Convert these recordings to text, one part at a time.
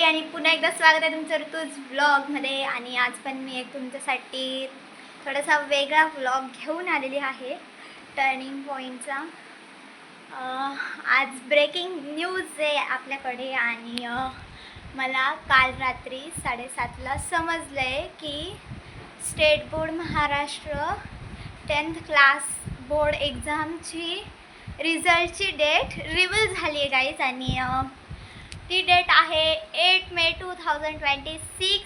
आणि पुन्हा एकदा स्वागत आहे तुमचं ऋतूज व्लॉगमध्ये. आणि आज पण मी एक तुमच्यासाठी थोडासा वेगळा व्लॉग घेऊन आलेली आहे, टर्निंग पॉईंटचा. आज ब्रेकिंग न्यूज आहे आपल्याकडे. आणि मला काल रात्री 7:30ला समजलं आहे की State Board Maharashtra 10th class board एक्झामची रिझल्टची डेट रिव्हील झाली आहे गाईज. आणि ती डेट आहे 8 मे 2026.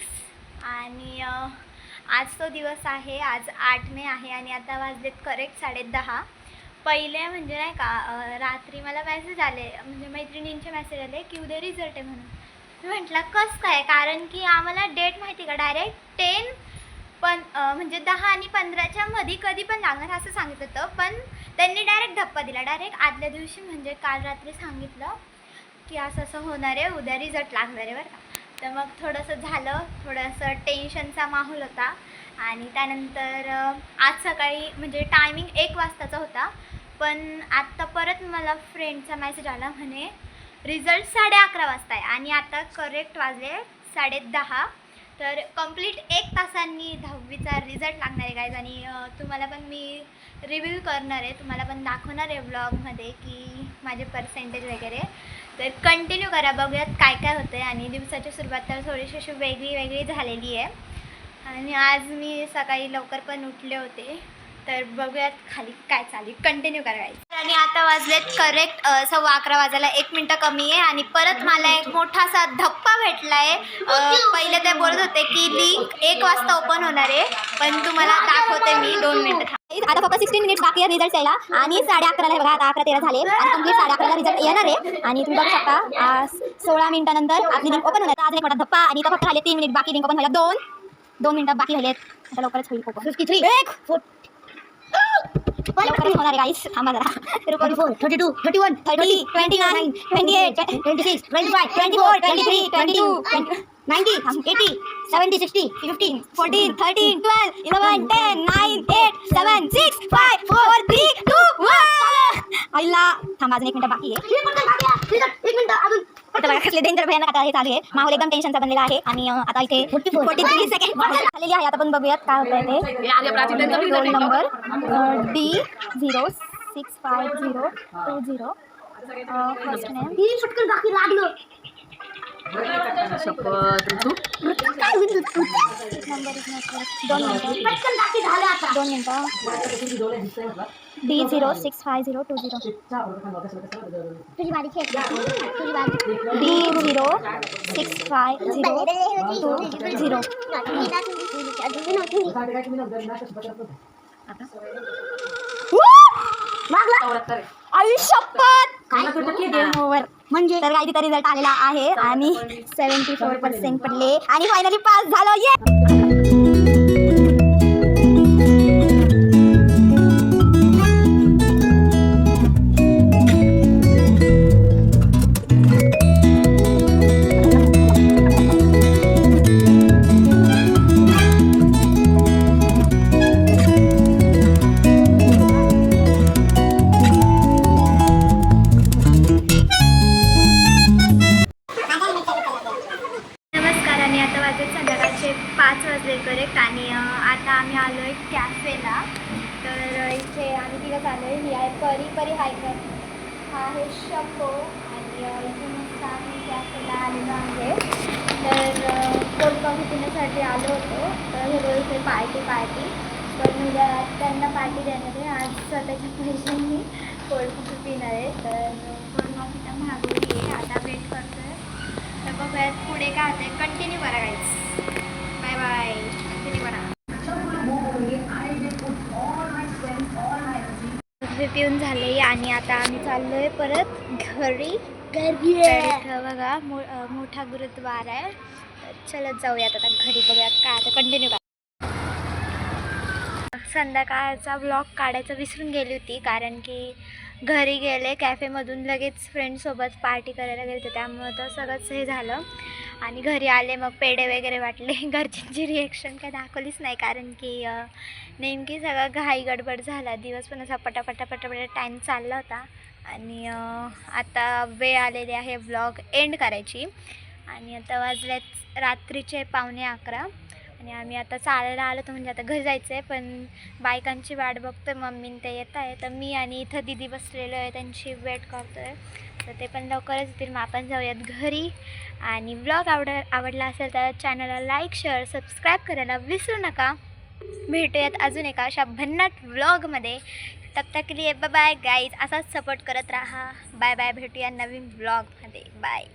आणि आज तो दिवस आहे. आज 8 मे आहे आणि आता वाजलेत करेक्ट 10:30. पहिले म्हणजे नाही का रात्री मला मेसेज आले, म्हणजे मैत्रिणींचे मेसेज आले की उद्या रिझल्ट आहे म्हणून. मी म्हटलं कसं काय, कारण की आम्हाला डेट माहिती का डायरेक्ट 10 पण म्हणजे 10 आणि 15च्या मध्ये कधी पण लागणार असं सांगितलं होतं. पण त्यांनी डायरेक्ट धप्पा दिला, डायरेक्ट आदल्या दिवशी म्हणजे काल रात्री सांगितलं की असं असं होणार आहे, उद्या रिझल्ट लागणार आहे बरं का. तर मग थोडंसं झालं, थोडंसं टेन्शनचा माहोल होता. आणि त्यानंतर आज सकाळी म्हणजे टायमिंग 1 वाजताचा होता, पण आत्ता परत मला फ्रेंडचा मेसेज आला म्हणे रिझल्ट 11:30 वाजता आहे. आणि आता करेक्ट वाजले 10:30. तर कंप्लीट 1 तासांनी 10वीचा रिझल्ट लागणार आहे गाईज. आणि तुम्हाला पण मी रिव्हील करणार आहे, तुम्हाला पण दाखवणार आहे व्लॉगमध्ये की माझे पर्सेंटेज वगैरे. तर कंटिन्यू करा, बघूयात काय काय होतं आहे. आणि दिवसाची सुरुवात तर थोडीशी अशी वेगळी झालेली आहे. आणि आज मी सकाळी लवकर पण उठले होते. तर बघूयात खाली काय चालू, कंटिन्यू करायचं. आणि आता वाजलेत करेक्ट 11:15 वाजायला 1 मिनटं कमी आहे. आणि परत मला एक मोठासा धप्पा भेटला आहे. पहिले ते बोलत होते की लिंक 1 वाजता ओपन होणार आहे, पण तुम्हाला दाखवते मी 2 मिनटं. आता फक्त 16 मिनिट्स बाकी आहे रिझल्ट यायला. आणि 11:30 आहे बघा, आता 11:13 झाले आणि कंप्लीट 11:30ला रिझल्ट येणार आहे. आणि तुम्ही बघू शकता 16 मिनिटानंतर आपली लिंक ओपन होणार. आज एक मोठा धप्पा. आणि इथं फक्त राहिले 3 मिनिट बाकी लिंक ओपन व्हायला. 2 मिनिटं बाकी राहिलेत. आता लवकरच होईल ओपन. 53 लवकरच होणार आहे गाईस, थांबा जरा. 44 32 31 30 29 28 26 25 24 23 22 90 80 70 60 15 14 13 12 11 10 9 8 7 6 5 4 3 2 1. आईला थांबा, अजून 1 मिनिट बाकी आहे. 1 मिनिट अजून. आता बघा कसले डेंजर भयानक आता हे चालू आहे. माहोल एकदम टेन्शनचा बनलेला आहे. आणि आता इथे 43 सेकंड झालेली आहे. आता पण बघूयात काय होतंय ते. Roll number D065020. First name बाकी लागलं. दोन मिनिटं. D065020. म्हणजे तर काही तिथं रिझल्ट आलेला आहे. आणि 74% पडले आणि फायनली पास झालो. संध्याकाळचे 5 वाजले करेक्ट. आणि आता आम्ही आलो आहे कॅफेला. तर इथे आम्ही तिघं आलो आहे. ही आहे परी हायकर, हा आहे शंभो. आणि इथे मस्त आम्ही कॅफेला आलेलो आहे. तर कोल्ड कॉफी पिण्यासाठी आलो होतो. तर हे रोज इथे पार्टी पण उद्या त्यांना पार्टी देणार आहे. आज स्वतःच्या पैशांनी कोल्ड कॉफी पिणार आहे. तर कोल्ड कॉफी तर मागवली आहे. आता वेट करतो आहे. तर बघूयात पुढे काय होतं आहे. कंटिन्यू करा गाईज. Bye bye. कंटिन्यू करा. कॉफी पिऊन झाले आणि आता आम्ही चाललो आहे परत घरी. बघा मोठा गुरुद्वारा आहे. तर चलत जाऊयात आता घरी. बघूयात काय आता, कंटिन्यू करा. संध्याकाळचा व्लॉग काढायचं विसरून गेली होती, कारण की घरी गेले कॅफेमधून लगेच फ्रेंडसोबत पार्टी करायला गेले होते, त्यामुळं तर सगळंच हे झालं. आणि घरी आले मग पेढे वगैरे वाटले. घरच्यांची रिॲक्शन काय दाखवलीच नाही, कारण की नेमकी सगळं घाई गडबड झाला. दिवस पण असा पटापटा टाईम चालला होता. आणि आता वेळ आलेली आहे व्लॉग एंड करायची. आणि आता वाजलेत रात्रीचे 11:15 आणि आम्ही आता चालायला आलो तर म्हणजे आता घरी जायचं आहे, पण बायकांची वाट बघतोय. मम्मीन ते येत आहे तर मी आणि इथं दिदी बसलेलो आहे त्यांची वेट करतो आहे. तर ते पण लवकरच येतील. मग आपण जाऊयात घरी. आणि व्लॉग आवडला असेल तर चॅनलला लाईक शेअर सबस्क्राईब करायला विसरू नका. भेटूयात अजून एका अशा भन्नाट व्लॉगमध्ये. तब तक के लिए बाय बाय गाईज. असाच सपोर्ट करत राहा. Bye bye. भेटूया नवीन व्लॉगमध्ये. बाय.